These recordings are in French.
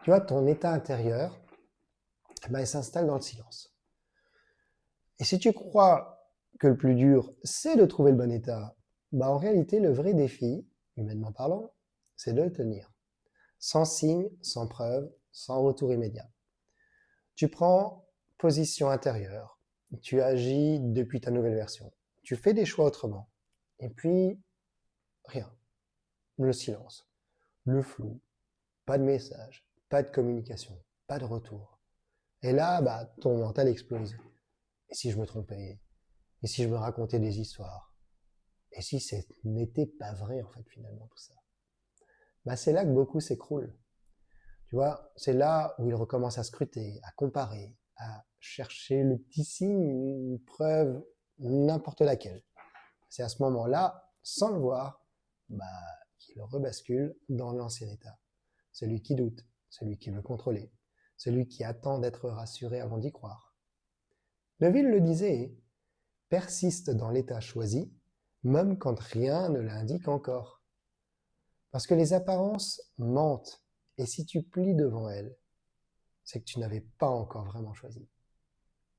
Tu vois, ton état intérieur, il s'installe dans le silence. Et si tu crois que le plus dur, c'est de trouver le bon état, en réalité, le vrai défi, humainement parlant, c'est de le tenir. Sans signe, sans preuve, sans retour immédiat. Tu prends position intérieure, tu agis depuis ta nouvelle version, tu fais des choix autrement. Et puis, rien. Le silence, le flou, pas de message, pas de communication, pas de retour. Et là, ton mental explose. Et si je me trompais? Et si je me racontais des histoires? Et si ce n'était pas vrai, en fait, finalement, tout ça? C'est là que beaucoup s'écroulent. Tu vois, c'est là où ils recommencent à scruter, à comparer, à chercher le petit signe, une preuve, n'importe laquelle. C'est à ce moment-là, sans le voir, bah, qu'il rebascule dans l'ancien état. Celui qui doute, celui qui veut contrôler, celui qui attend d'être rassuré avant d'y croire. Neville le disait, persiste dans l'état choisi, même quand rien ne l'indique encore. Parce que les apparences mentent, et si tu plies devant elles, c'est que tu n'avais pas encore vraiment choisi.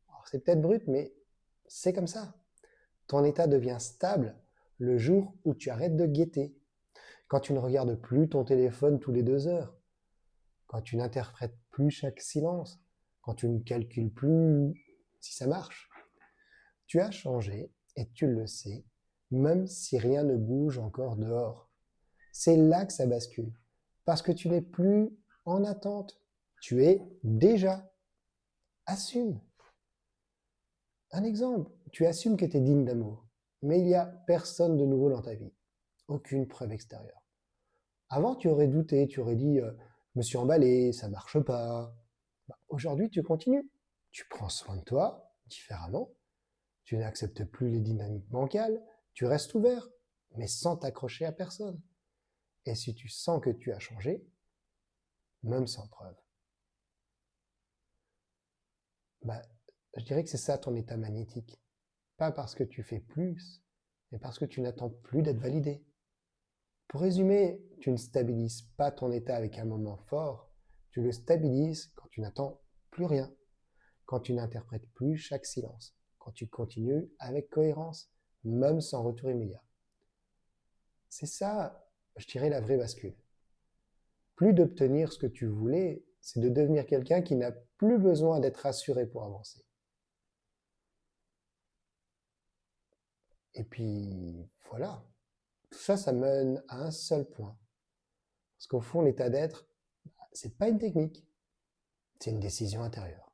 Alors, c'est peut-être brut, mais c'est comme ça. Ton état devient stable le jour où tu arrêtes de guetter, quand tu ne regardes plus ton téléphone tous les 2 heures, quand tu n'interprètes plus chaque silence, quand tu ne calcules plus si ça marche. Tu as changé et tu le sais, même si rien ne bouge encore dehors. C'est là que ça bascule, parce que tu n'es plus en attente, tu es déjà. Assume. Un exemple, tu assumes que tu es digne d'amour, mais il n'y a personne de nouveau dans ta vie, aucune preuve extérieure. Avant, tu aurais douté, tu aurais dit je me suis emballé, ça marche pas. Aujourd'hui, tu continues. Tu prends soin de toi différemment, tu n'acceptes plus les dynamiques bancales, tu restes ouvert, mais sans t'accrocher à personne. Et si tu sens que tu as changé, même sans preuve, bah, je dirais que c'est ça ton état magnétique. Pas parce que tu fais plus, mais parce que tu n'attends plus d'être validé. Pour résumer, tu ne stabilises pas ton état avec un moment fort, tu le stabilises quand tu n'attends plus rien, quand tu n'interprètes plus chaque silence, quand tu continues avec cohérence, même sans retour immédiat. C'est ça, je dirais, la vraie bascule. Plus d'obtenir ce que tu voulais, c'est de devenir quelqu'un qui n'a plus besoin d'être rassuré pour avancer. Et puis, voilà. Tout ça, ça mène à un seul point. Parce qu'au fond, l'état d'être, c'est pas une technique, c'est une décision intérieure.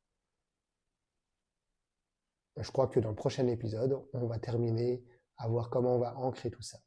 Je crois que dans le prochain épisode, on va terminer à voir comment on va ancrer tout ça.